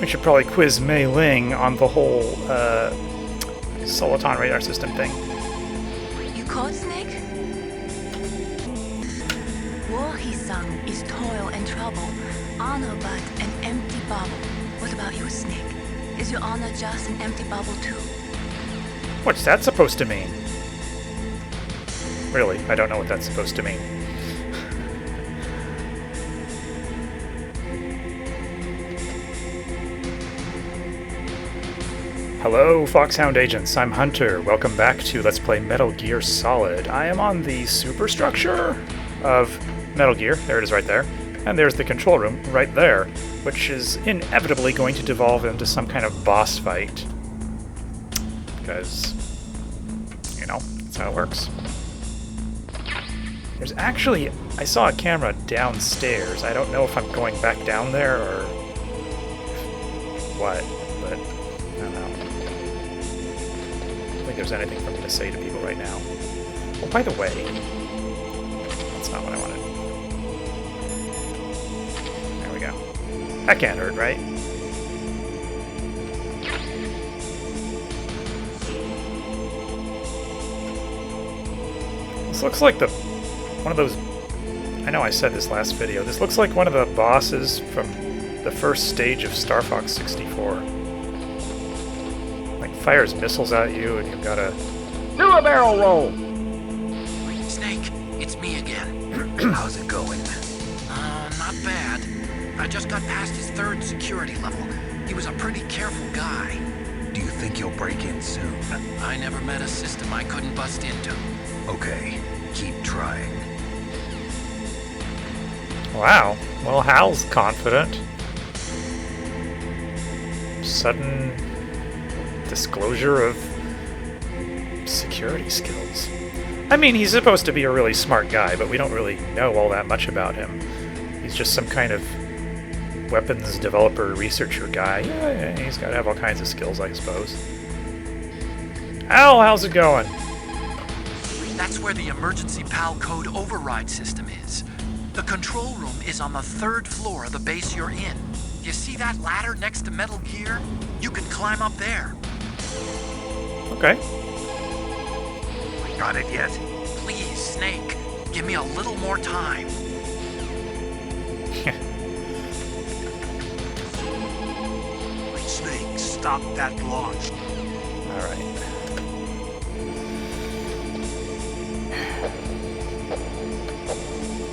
We should probably quiz Mei Ling on the whole Soliton radar system thing. You called Snake? War, he sung, is toil and trouble, honor but an empty bubble. What about you, Snake? Is your honor just an empty bubble too? What's that supposed to mean? Really, I don't know what that's supposed to mean. Hello, Foxhound agents. I'm Hunter. Welcome back to Let's Play Metal Gear Solid. I am on the superstructure of Metal Gear. There it is right there. And there's the control room right there, which is inevitably going to devolve into some kind of boss fight. Because, you know, that's how it works. There's actually... I saw a camera downstairs. I don't know if I'm going back down there or... what, but... I don't know. I don't think there's anything for me to say to people right now. Oh, by the way... That's not what I wanted. There we go. That can't hurt, right? This looks like the... one of those... I know I said this last video. This looks like one of the bosses from the first stage of Star Fox 64. Like, fires missiles at you, and you've got to... Do a barrel roll! Snake, it's me again. How's it going? Not bad. I just got past his third security level. He was a pretty careful guy. Do you think you'll break in soon? I never met a system I couldn't bust into. Okay, keep trying. Wow. Well, Hal's confident. Sudden disclosure of security skills. I mean, he's supposed to be a really smart guy, but we don't really know all that much about him. He's just some kind of weapons developer, researcher guy. Yeah, he's got to have all kinds of skills, I suppose. Al, how's it going? That's where the emergency PAL code override system is. The control room is on the 3rd floor of the base you're in. You see that ladder next to Metal Gear? You can climb up there. Okay. Got it yet? Please, Snake, give me a little more time. Snake, stop that launch. Alright.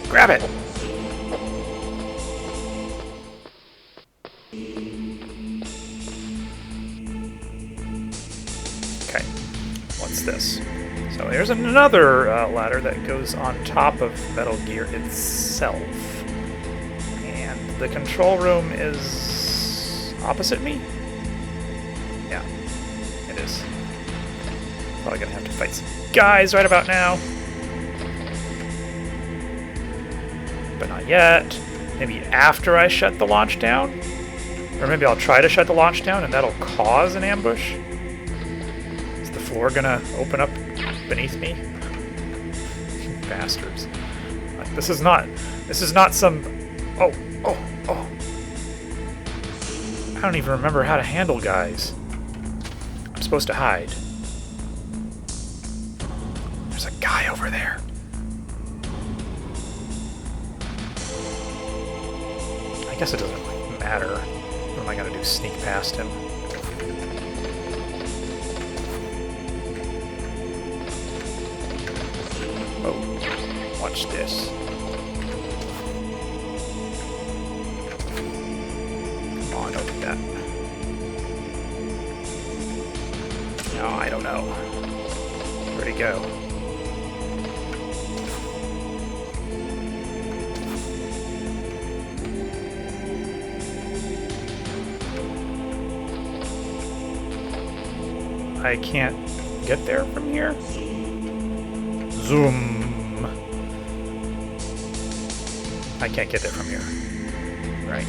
Grab it! Okay. What's this? So here's another ladder that goes on top of Metal Gear itself. And the control room is opposite me? Yeah, it is. Probably gonna have to fight some guys right about now. But not yet. Maybe after I shut the launch down? Or maybe I'll try to shut the launch down and that'll cause an ambush? Is the floor gonna open up beneath me? Bastards. This is not some... Oh. I don't even remember how to handle guys. I'm supposed to hide. There's a guy over there. I guess it doesn't really matter. What am I gonna do? Sneak past him? Oh, watch this. Come on, don't do that. No, I don't know. Where'd he go? I can't get there from here? Zoom. I can't get there from here. Right.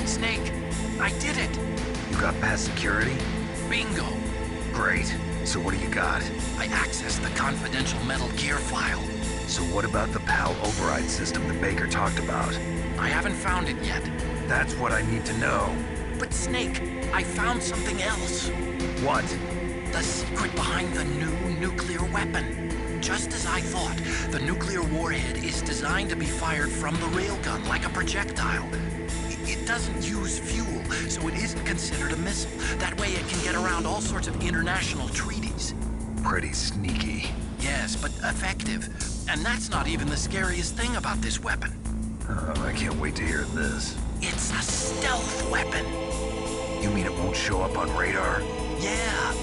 Snake, I did it! You got past security? Bingo! Great. So what do you got? I accessed the confidential Metal Gear file. So what about the PAL override system that Baker talked about? I haven't found it yet. That's what I need to know. But Snake, I found something else. What? The secret behind the new nuclear weapon. Just as I thought, the nuclear warhead is designed to be fired from the railgun like a projectile. It doesn't use fuel, so it isn't considered a missile. That way it can get around all sorts of international treaties. Pretty sneaky. Yes, but effective. And that's not even the scariest thing about this weapon. Oh, I can't wait to hear this. It's a stealth weapon. You mean it won't show up on radar? Yeah.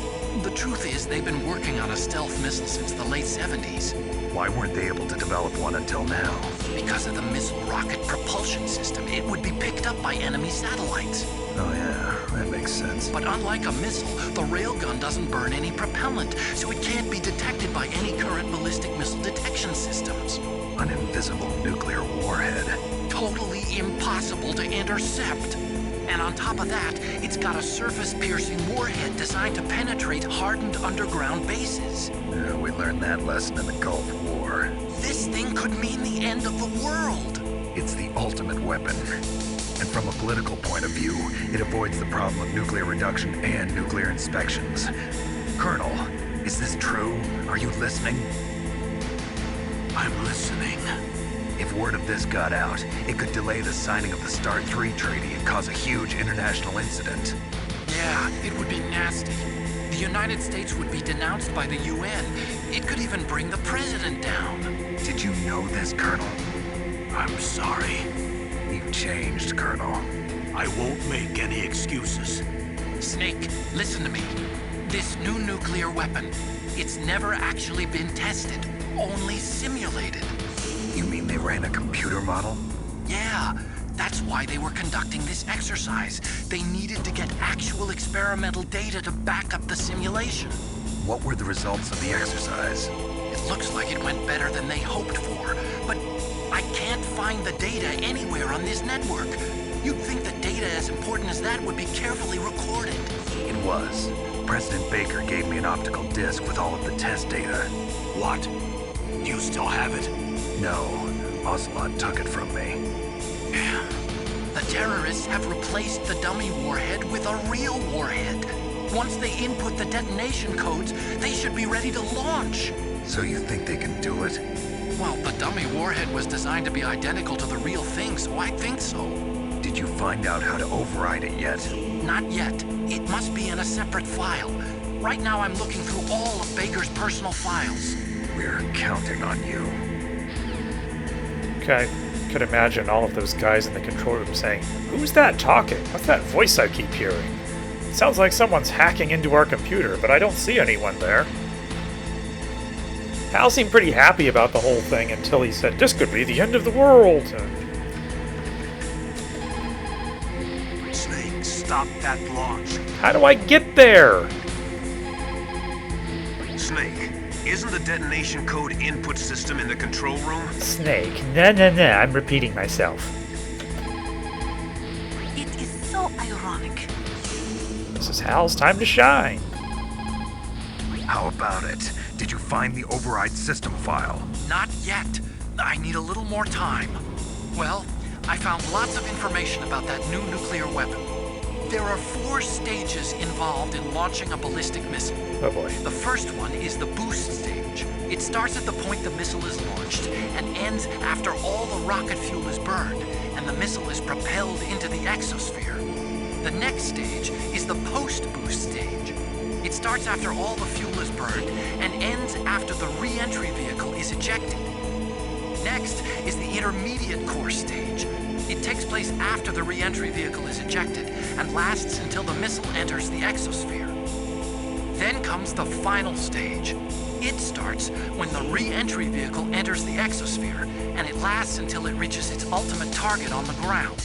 The truth is, they've been working on a stealth missile since the late 70s. Why weren't they able to develop one until now? Because of the missile rocket propulsion system, it would be picked up by enemy satellites. Oh yeah, that makes sense. But unlike a missile, the railgun doesn't burn any propellant, so it can't be detected by any current ballistic missile detection systems. An invisible nuclear warhead. Totally impossible to intercept. And on top of that, it's got a surface-piercing warhead designed to penetrate hardened underground bases. Yeah, we learned that lesson in the Gulf War. This thing could mean the end of the world. It's the ultimate weapon. And from a political point of view, it avoids the problem of nuclear reduction and nuclear inspections. Colonel, is this true? Are you listening? I'm listening. If word of this got out, it could delay the signing of the START 3 treaty and cause a huge international incident. Yeah, it would be nasty. The United States would be denounced by the UN. It could even bring the president down. Did you know this, Colonel? I'm sorry. You've changed, Colonel. I won't make any excuses. Snake, listen to me. This new nuclear weapon, it's never actually been tested, only simulated. You mean they ran a computer model? Yeah, that's why they were conducting this exercise. They needed to get actual experimental data to back up the simulation. What were the results of the exercise? It looks like it went better than they hoped for, but I can't find the data anywhere on this network. You'd think that data as important as that would be carefully recorded. It was. President Baker gave me an optical disc with all of the test data. What? Do you still have it? No, Ocelot took it from me. The terrorists have replaced the dummy warhead with a real warhead. Once they input the detonation codes, they should be ready to launch. So you think they can do it? Well, the dummy warhead was designed to be identical to the real thing, so I think so. Did you find out how to override it yet? Not yet. It must be in a separate file. Right now I'm looking through all of Baker's personal files. We're counting on you. Okay, I could imagine all of those guys in the control room saying, "Who's that talking? What's that voice I keep hearing? It sounds like someone's hacking into our computer, but I don't see anyone there." Hal seemed pretty happy about the whole thing until he said, "This could be the end of the world." Snake, stop that launch. How do I get there? Snake, isn't the detonation code input system in the control room? Snake, nah, I'm repeating myself. It is so ironic. This is Hal's time to shine. How about it? Did you find the override system file? Not yet. I need a little more time. Well, I found lots of information about that new nuclear weapon. There are 4 stages involved in launching a ballistic missile. Oh boy. The first one is the boost stage. It starts at the point the missile is launched and ends after all the rocket fuel is burned and the missile is propelled into the exosphere. The next stage is the post-boost stage. It starts after all the fuel is burned and ends after the re-entry vehicle is ejected. Next is the intermediate course stage. It takes place after the re-entry vehicle is ejected and lasts until the missile enters the exosphere. Then comes the final stage. It starts when the re-entry vehicle enters the exosphere, and it lasts until it reaches its ultimate target on the ground.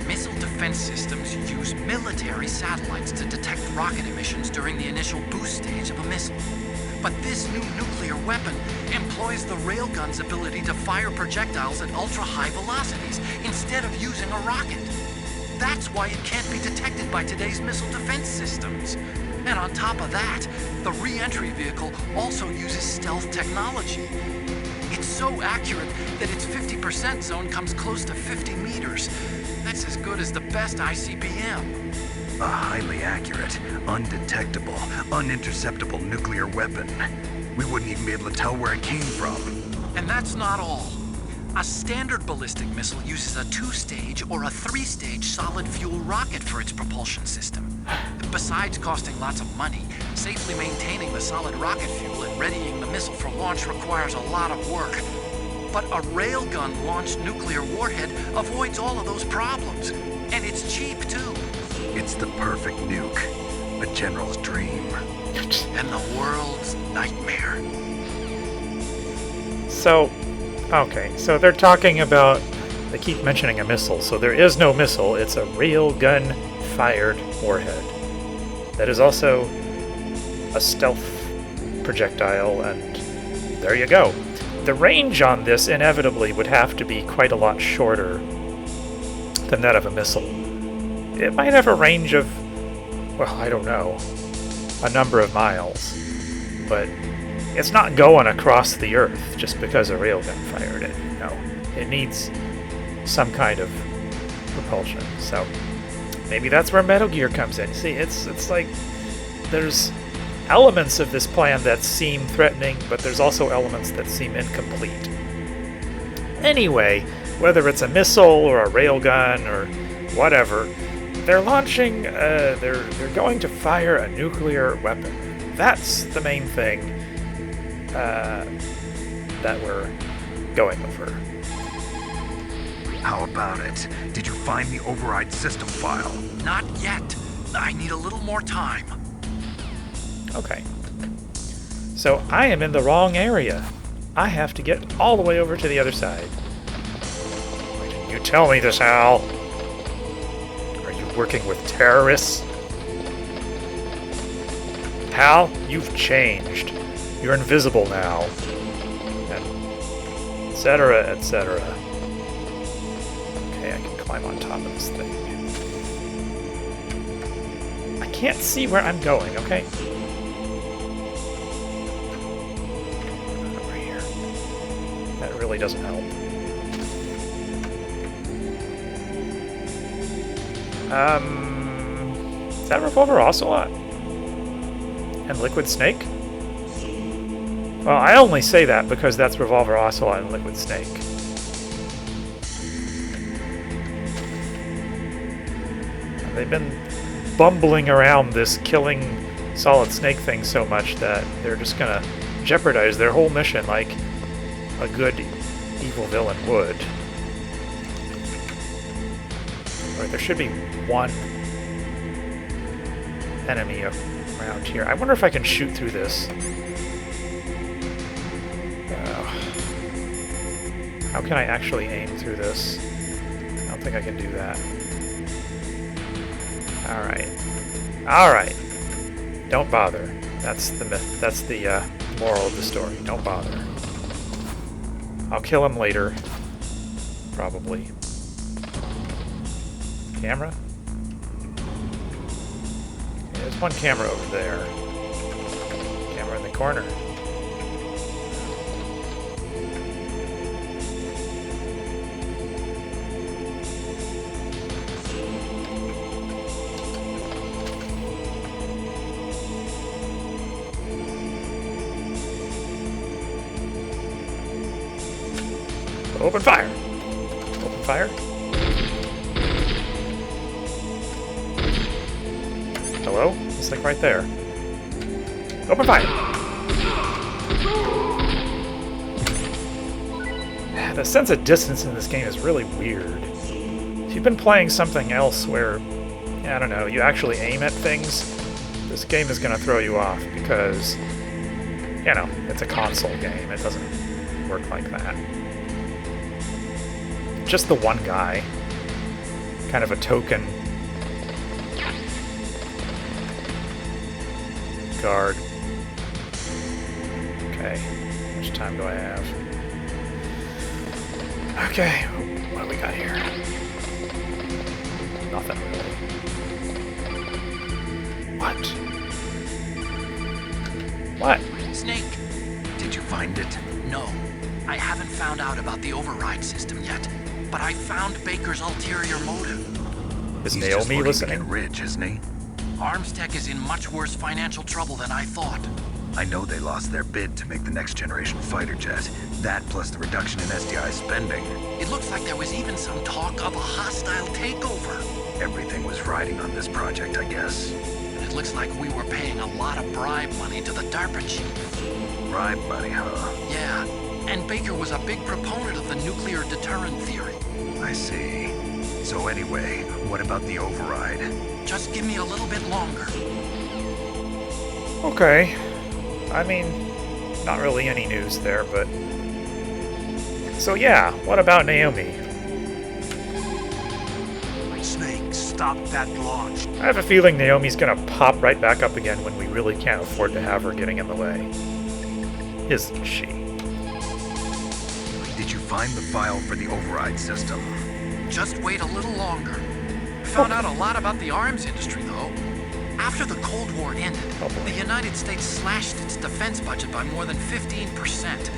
Missile defense systems use military satellites to detect rocket emissions during the initial boost stage of a missile. But this new nuclear weapon employs the railgun's ability to fire projectiles at ultra-high velocities instead of using a rocket. That's why it can't be detected by today's missile defense systems. And on top of that, the re-entry vehicle also uses stealth technology. It's so accurate that its 50% zone comes close to 50 meters. That's as good as the best ICBM. A highly accurate, undetectable, uninterceptable nuclear weapon. We wouldn't even be able to tell where it came from. And that's not all. A standard ballistic missile uses a 2-stage or a 3-stage solid fuel rocket for its propulsion system. Besides costing lots of money, safely maintaining the solid rocket fuel and readying the missile for launch requires a lot of work. But a railgun-launched nuclear warhead avoids all of those problems. And it's cheap, too. It's the perfect nuke. A general's dream. And the world's nightmare. So, okay, so they're talking about, they keep mentioning a missile, so there is no missile, it's a railgun-fired warhead. That is also a stealth projectile, and there you go. The range on this inevitably would have to be quite a lot shorter than that of a missile. It might have a range of, well, I don't know, a number of miles, but it's not going across the Earth just because a railgun fired it. No, it needs some kind of propulsion. So maybe that's where Metal Gear comes in. See, it's like there's elements of this plan that seem threatening, but there's also elements that seem incomplete. Anyway, whether it's a missile or a railgun or whatever, they're launching. They're going to fire a nuclear weapon. That's the main thing that we're going over. How about it? Did you find the override system file? Not yet. I need a little more time. Okay. So I am in the wrong area. I have to get all the way over to the other side. Why didn't you tell me this, Al? Are you working with terrorists? Hal, you've changed. You're invisible now. And etc., etc. Okay, I can climb on top of this thing. I can't see where I'm going, okay? Over here. That really doesn't help. Is that Revolver Ocelot? And Liquid Snake? Well, I only say that because that's Revolver Ocelot and Liquid Snake. They've been bumbling around this killing Solid Snake thing so much that they're just gonna jeopardize their whole mission like a good evil villain would. Right, there should be one enemy around here. I wonder if I can shoot through this. How can I actually aim through this? I don't think I can do that. Alright. Alright. Don't bother. That's the myth. That's the moral of the story. Don't bother. I'll kill him later. Probably. Camera? Okay, there's one camera over there. Camera in the corner. Open fire! Open fire. Hello? It's like right there. Open fire! The sense of distance in this game is really weird. If you've been playing something else where, I don't know, you actually aim at things, this game is going to throw you off because, you know, it's a console game. It doesn't work like that. Just the one guy. Kind of a token guard. Okay. How much time do I have? Okay. What do we got here? Nothing really. What? What? Snake, Did you find it? no. I haven't found out about the override system yet, but I found Baker's ulterior motive. Is He's just Naomi looking to listening? get rich, isn't he? Armstech is in much worse financial trouble than I thought. I know they lost their bid to make the next generation fighter jet. That plus the reduction in SDI spending. It looks like there was even some talk of a hostile takeover. Everything was riding on this project, I guess. It looks like we were paying a lot of bribe money to the DARPA chief. Bribe money, huh? Yeah, and Baker was a big proponent of the nuclear deterrent theory. I see. So anyway, what about the override? Just give me a little bit longer. Okay. I mean, not really any news there, but... So yeah, what about Naomi? Snake, stop that launch. I have a feeling Naomi's gonna pop right back up again when we really can't afford to have her getting in the way. Isn't she? Did you find the file for the override system? Just wait a little longer. I found out a lot about the arms industry, though. After the Cold War ended, the United States slashed its defense budget by more than 15%.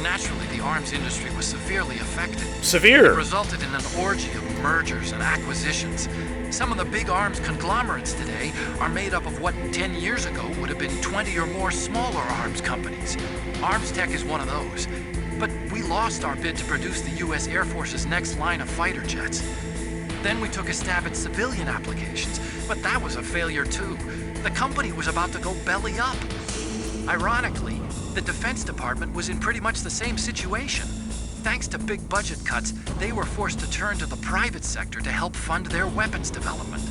Naturally, the arms industry was severely affected. Severe! It resulted in an orgy of mergers and acquisitions. Some of the big arms conglomerates today are made up of what 10 years ago would have been 20 or more smaller arms companies. Armstech is one of those. But we lost our bid to produce the U.S. Air Force's next line of fighter jets. Then we took a stab at civilian applications, but that was a failure too. The company was about to go belly up. Ironically, the Defense Department was in pretty much the same situation. Thanks to big budget cuts, they were forced to turn to the private sector to help fund their weapons development.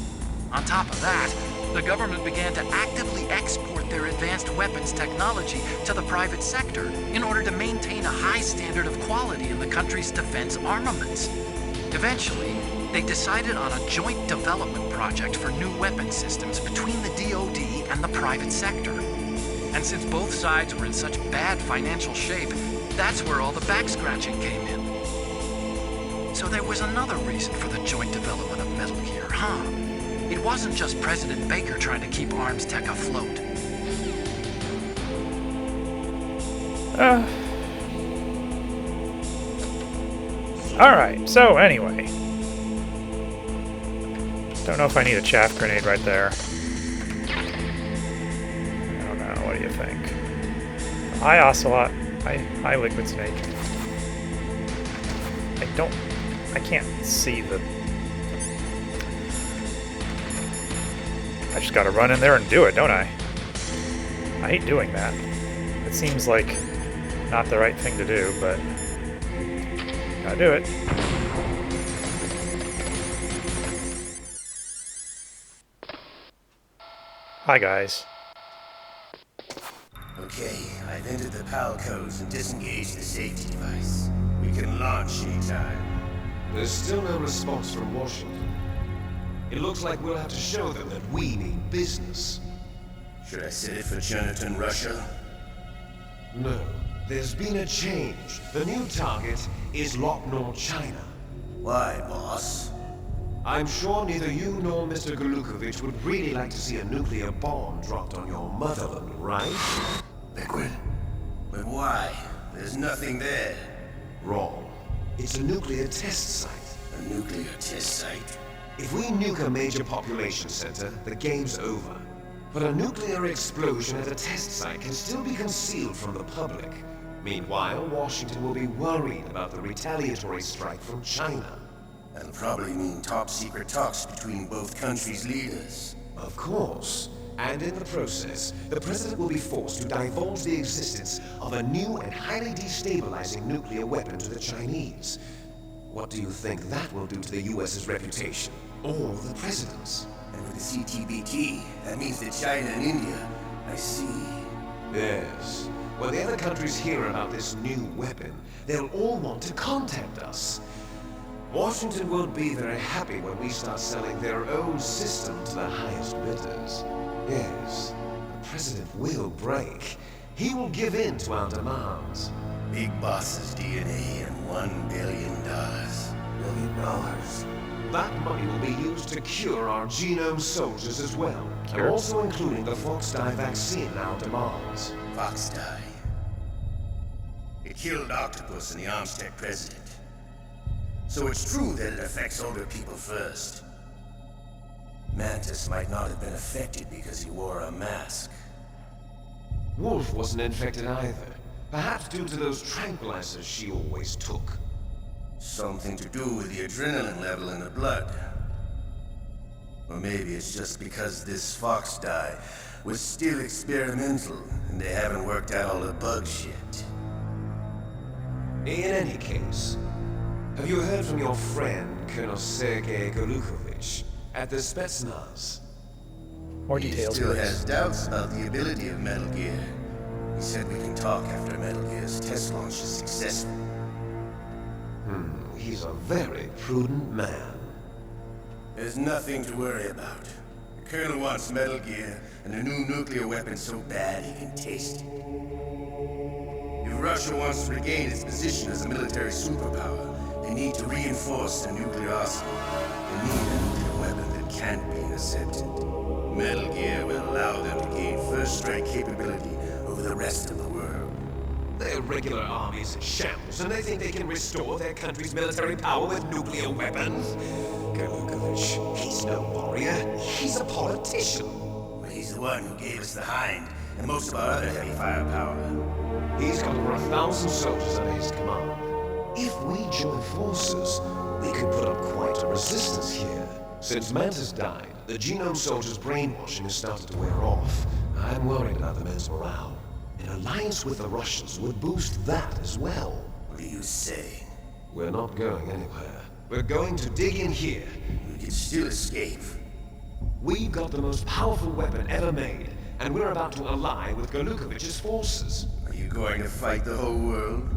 On top of that, the government began to actively export their advanced weapons technology to the private sector in order to maintain a high standard of quality in the country's defense armaments. Eventually, they decided on a joint development project for new weapon systems between the DoD and the private sector. And since both sides were in such bad financial shape, that's where all the back-scratching came in. So there was another reason for the joint development of Metal Gear, huh? It wasn't just President Baker trying to keep Armstech afloat. Alright, so anyway. Don't know if I need a chaff grenade right there. I don't know, what do you think? Hi, Ocelot. Hi, Liquid Snake. I can't see the... I just gotta run in there and do it, don't I? I hate doing that. It seems like not the right thing to do, but... gotta do it. Hi, guys. Okay, I've entered the PAL codes and disengaged the safety device. We can launch anytime. There's still no response from Washington. It looks like we'll have to show them that we mean business. Should I set it for Jonathan, Russia? No, there's been a change. The new target is Locknor, China. Why, boss? I'm sure neither you nor Mr. Golukovich would really like to see a nuclear bomb dropped on your motherland, right? Liquid? But why? There's nothing there. Wrong. It's a nuclear test site. A nuclear test site? If we nuke a major population center, the game's over. But a nuclear explosion at a test site can still be concealed from the public. Meanwhile, Washington will be worried about the retaliatory strike from China. That'll probably mean top-secret talks between both countries' leaders. Of course. And in the process, the president will be forced to divulge the existence of a new and highly destabilizing nuclear weapon to the Chinese. What do you think that will do to the US's reputation? Or the president's? And with the CTBT, that means that China and India... I see. Yes. When the other countries hear about this new weapon, they'll all want to contact us. Washington won't be very happy when we start selling their own system to the highest bidders. Yes, the president will break. He will give in to our demands. Big boss's DNA and $1 billion. $1 billion. That money will be used to cure our genome soldiers as well, Cure? and also including the Fox dye vaccine our demands. Fox dye. It killed Octopus and the Armstead president. So it's true that it affects older people first. Mantis might not have been affected because he wore a mask. Wolf wasn't infected either. Perhaps due to those tranquilizers she always took. Something to do with the adrenaline level in the blood. Or maybe it's just because this fox dye was still experimental and they haven't worked out all the bugs yet. In any case, have you heard from your friend, Colonel Sergei Golukovich, at the Spetsnaz? More He details, still please. has doubts about the ability of Metal Gear. He said we can talk after Metal Gear's test launch is successful. He's a very prudent man. There's nothing to worry about. The Colonel wants Metal Gear and a new nuclear weapon so bad he can taste it. If Russia wants to regain its position as a military superpower, they need to reinforce their nuclear arsenal. They need a nuclear weapon that can't be intercepted. Metal Gear will allow them to gain first-strike capability over the rest of the world. Their regular army's in shambles, and they think they can restore their country's military power with nuclear weapons? Golukovich, he's no warrior. He's a politician. But he's the one who gave us the Hind and most of our other heavy firepower. He's got over 1,000 soldiers under his command. If we join forces, we could put up quite a resistance here. Since Mantis died, the Genome Soldiers' brainwashing has started to wear off. I'm worried about the men's morale. An alliance with the Russians would boost that as well. What are you saying? We're not going anywhere. We're going to dig in here. We can still escape. We've got the most powerful weapon ever made, and we're about to ally with Golukovich's forces. Are you going to fight the whole world?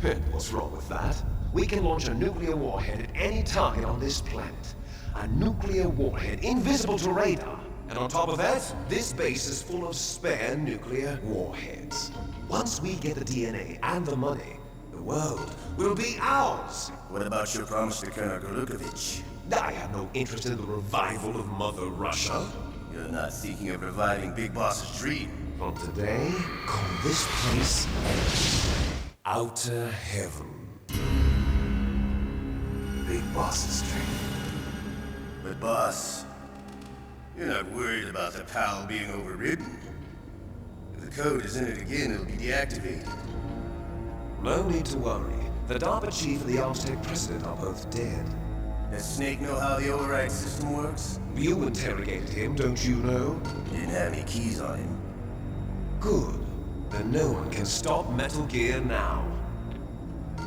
And what's wrong with that? We can launch a nuclear warhead at any target on this planet. A nuclear warhead invisible to radar. And on top of that, this base is full of spare nuclear warheads. Once we get the DNA and the money, the world will be ours. What about your promise to Colonel Golukovich? I have no interest in the revival of Mother Russia. You're not thinking of reviving Big Boss's dream. From today, call this place Outer Heaven. Big Boss's dream. But boss, you're not worried about the PAL being overridden. If the code is in it again, it'll be deactivated. No need to worry. The DARPA chief and the Armstead president are both dead. Does Snake know how the override system works? You interrogated him, don't you know? He didn't have any keys on him. Good. Then no one can stop Metal Gear now.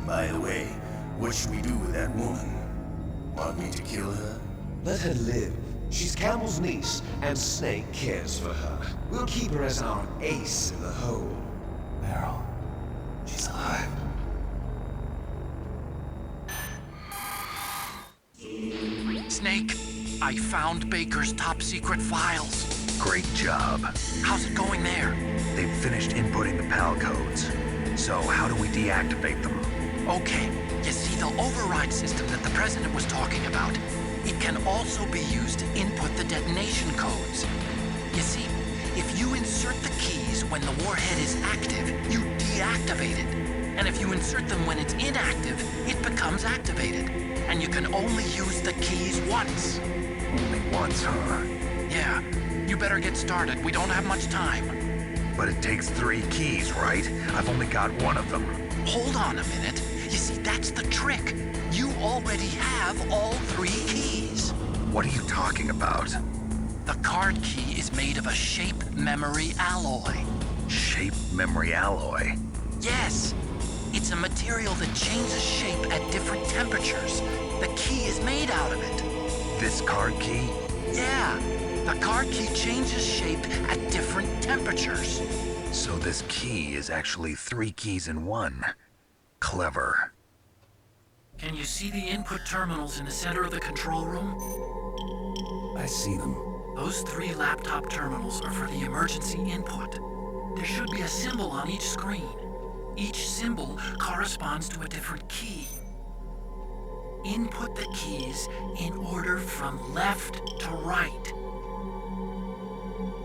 By the way, what should we do with that woman? Want me to kill her? Let her live. She's Campbell's niece, and Snake cares for her. We'll keep her as our ace in the hole. Meryl, she's alive. Snake, I found Baker's top secret files. Great job. How's it going there? They've finished inputting the PAL codes. So how do we deactivate them? Okay, you see the override system that the president was talking about? It can also be used to input the detonation codes. You see, if you insert the keys when the warhead is active, you deactivate it. And if you insert them when it's inactive, it becomes activated. And you can only use the keys once. Only once, huh? Yeah, you better get started. We don't have much time. But it takes 3 keys, right? I've only got one of them. Hold on a minute. You see, that's the trick. You already have all 3 keys. What are you talking about? The card key is made of a shape memory alloy. Shape memory alloy? Yes. It's a material that changes shape at different temperatures. The key is made out of it. This card key? Yeah. The card key changes shape at different temperatures. So this key is actually 3 keys in one. Clever. Can you see the input terminals in the center of the control room? I see them. Those 3 laptop terminals are for the emergency input. There should be a symbol on each screen. Each symbol corresponds to a different key. Input the keys in order from left to right.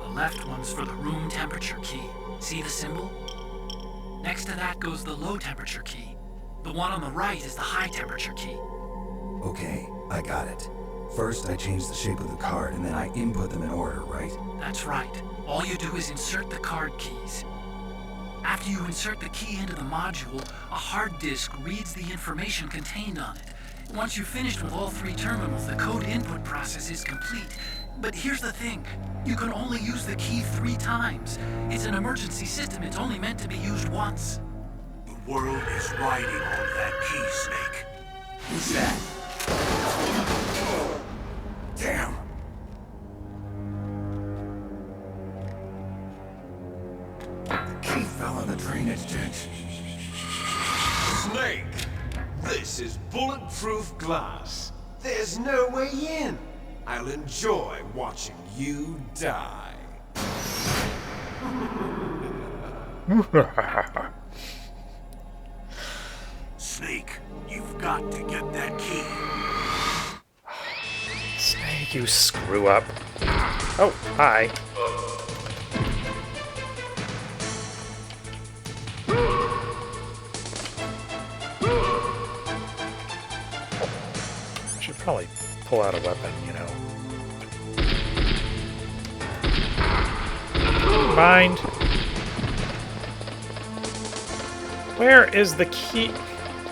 The left one's for the room temperature key. See the symbol? Next to that goes the low temperature key. The one on the right is the high temperature key. Okay, I got it. First, I change the shape of the card, and then I input them in order, right? That's right. All you do is insert the card keys. After you insert the key into the module, a hard disk reads the information contained on it. Once you've finished with all 3 terminals, the code input process is complete. But here's the thing. You can only use the key 3 times. It's an emergency system. It's only meant to be used once. The world is riding on that key, Snake. Who's that? Damn! The key fell in the drainage ditch. Snake! This is bulletproof glass. There's no way in. I'll enjoy watching you die. Snake, you've got to get that key. Snake, you screw up. Oh, hi. I should probably pull out a weapon, you know. Mind. Where is the key?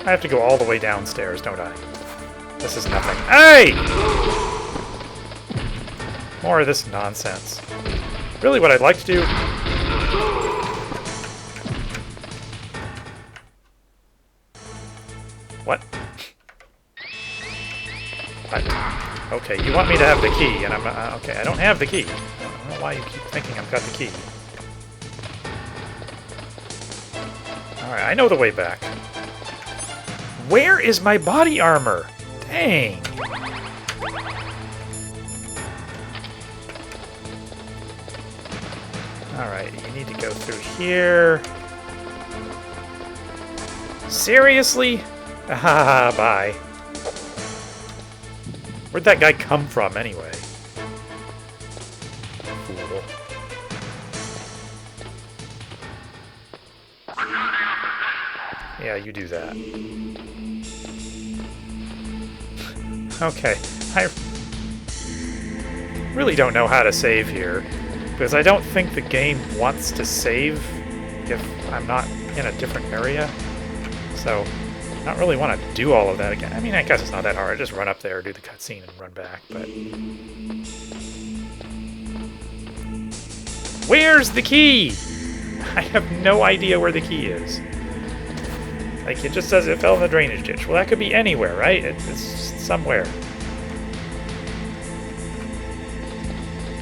I have to go all the way downstairs, don't I? This is nothing. Hey! More of this nonsense. Really, what I'd like to do... What? What? Okay, you want me to have the key, and I'm... okay, I don't have the key. I don't know why you keep thinking I've got the key. Alright, I know the way back. Where is my body armor? Dang. Alright, you need to go through here. Seriously? Ah, bye. Where'd that guy come from, anyway? Fool. Yeah, you do that. Okay, I really don't know how to save here, because I don't think the game wants to save if I'm not in a different area. So, I don't really want to do all of that again. I mean, I guess it's not that hard. Just run up there, do the cutscene, and run back, but... Where's the key? I have no idea where the key is. Like, it just says it fell in the drainage ditch. Well, that could be anywhere, right? It's somewhere.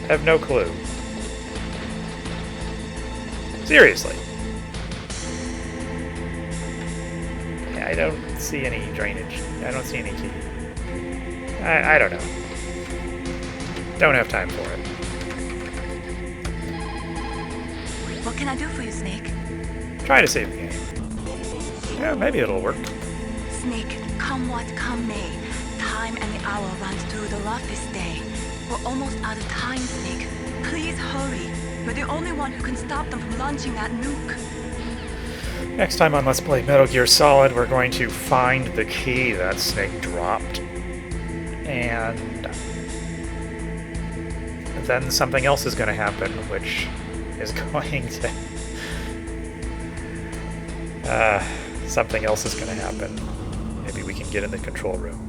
I have no clue. Seriously. Yeah, I don't see any drainage. I don't see any key. I don't know. Don't have time for it. What can I do for you, Snake? Try to save the game. Yeah, maybe it'll work. Snake, come what come may, time and the hour runs through the roughest day. We're almost out of time, Snake. Please hurry. You're the only one who can stop them from launching that nuke. Next time on Let's Play Metal Gear Solid, we're going to find the key that Snake dropped. And then something else is going to happen, which is going to... something else is going to happen. Maybe we can get in the control room.